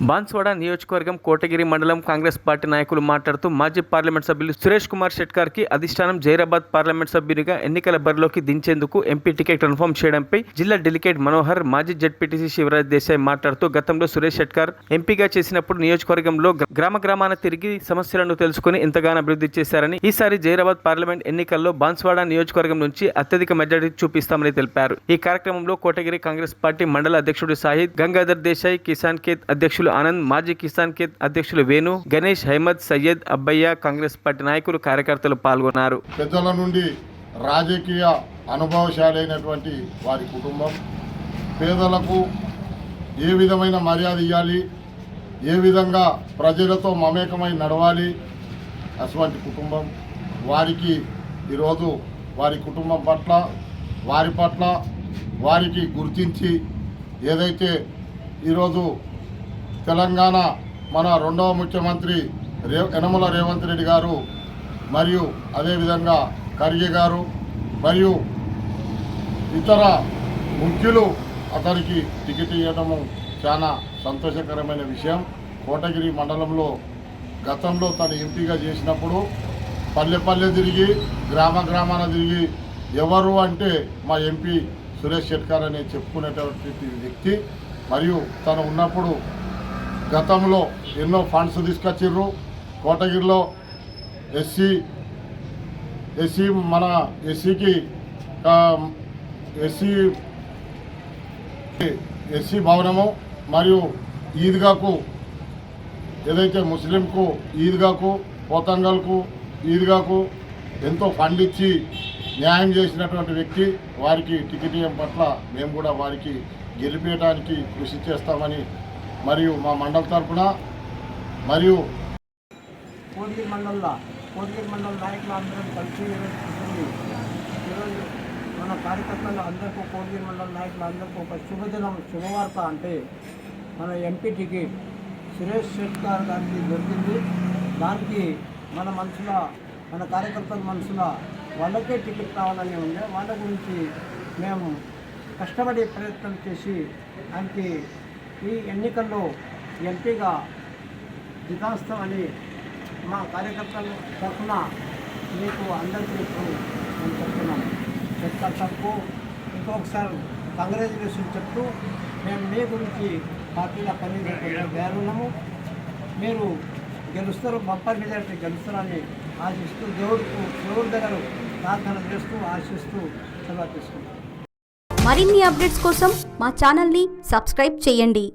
బాన్స్వాడ నియోజకవర్గం కోటగిరి మండలం కాంగ్రెస్ పార్టీ నాయకులు మాట్లాడుతూ మాజీ పార్లమెంట్ సభ్యులు సురేష్ కుమార్ షెట్కార్కి అధిష్టానం జైరాబాద్ పార్లమెంట్ సభ్యునిగా ఎన్నికల బరిలోకి దించేందుకు ఎంపీ టికెట్ కన్ఫర్మ్ చేయడంపై జిల్లా డెలిగేట్ మనోహర్, మాజీ జెడ్పీటీసీ శివరాజ్ దేశాయ్ మాట్లాడుతూ గతంలో సురేష్ షెట్కార్ ఎంపీగా చేసినప్పుడు నియోజకవర్గంలో గ్రామాన తిరిగి సమస్యలను తెలుసుకుని ఎంతగానో అభివృద్ధి చేశారని, ఈసారి జైరాబాద్ పార్లమెంట్ ఎన్నికల్లో బాన్స్వాడ నియోజకవర్గం నుంచి అత్యధిక మెజారిటీ చూపిస్తామని తెలిపారు. ఈ కార్యక్రమంలో కోటగిరి కాంగ్రెస్ పార్టీ మండల అధ్యక్షుడు సాహిద్, గంగాధర్ దేశాయ్, కిసాన్ కేత్ అధ్యక్షులు ఆనంద్, మాజీ కిసాన్ కేత్ అధ్యక్షులు వేణు, గణేష్, అహ్మద్, సయ్యద్, అబ్బయ్య, కాంగ్రెస్ పార్టీ నాయకులు, కార్యకర్తలు పాల్గొన్నారు. పెద్దల నుండి రాజకీయ అనుభవశాలైనటువంటి వారి కుటుంబం, పేదలకు ఏ విధమైన మర్యాద ఇవ్వాలి, ఏ విధంగా ప్రజలతో మమేకమై నడవాలి, అటువంటి కుటుంబం వారికి ఈరోజు వారి కుటుంబం పట్ల వారికి గుర్తించి ఏదైతే ఈరోజు తెలంగాణ మన రెండవ ముఖ్యమంత్రి యనమల రేవంత్ రెడ్డి గారు మరియు అదేవిధంగా ఖర్గే గారు మరియు ఇతర ముఖ్యులు అతనికి టికెట్ ఇవ్వడము చాలా సంతోషకరమైన విషయం. కోటగిరి మండలంలో గతంలో తను ఎంపీగా చేసినప్పుడు పల్లె తిరిగి గ్రామాన తిరిగి ఎవరు అంటే మా ఎంపీ సురేష్ షెట్కార్ అనే చెప్పుకునేటువంటి వ్యక్తి. మరియు తను ఉన్నప్పుడు గతంలో ఎన్నో ఫండ్స్ తీసుకొచ్చిర్రు. కోటగిరిలో మన ఎస్సీ భవనము మరియు ఈద్గాకు ఏదైతే ముస్లింకు ఈద్గాకు, పోతంగల్కు, ఈద్గాకు ఎంతో ఫండ్ ఇచ్చి న్యాయం చేసినటువంటి వ్యక్తి. వారికి టికెట్ ఇవ్వడం పట్ల మేము కూడా వారికి గెలిపేయడానికి కృషి చేస్తామని మరియు మా మండల తరఫున మరియు కోటగిరి మండల నాయకులు అందరం కలిసి ఈరోజు మన కార్యకర్తలు అందరికీ, కోటగిరి మండల నాయకులు అందరికీ ఒక శుభవార్త అంటే మన ఎంపీ టికెట్ సురేష్ షెట్కార్ గారికి దొరికింది. దానికి మన కార్యకర్తల మనసులో వాళ్ళకే టికెట్ కావాలని ఉండే, వాళ్ళ గురించి మేము కష్టపడి ప్రయత్నం చేసి ఆయనకి ఈ ఎన్నికల్లో ఎంపీగా జితాస్తామని మా కార్యకర్తల తరఫున మీకు అందరికీ మేము చెప్తున్నాము. షెట్కార్ సార్కు ఇంకొకసారి కంగ్రాచులేషన్ చెప్తూ మేము మీ గురించి పార్టీలో పనిచేస్తున్నాము. మీరు గెలుస్తారు, బంపర్ మెజారిటీ గెలుస్తారని ఆశిస్తూ దేవుడి దగ్గర ప్రార్థన చేస్తూ ఆశిస్తూ సెలవు తీసుకుంటాం. మరిన్ని అప్డేట్స్ కోసం మా ఛానల్ని సబ్స్క్రైబ్ చేయండి.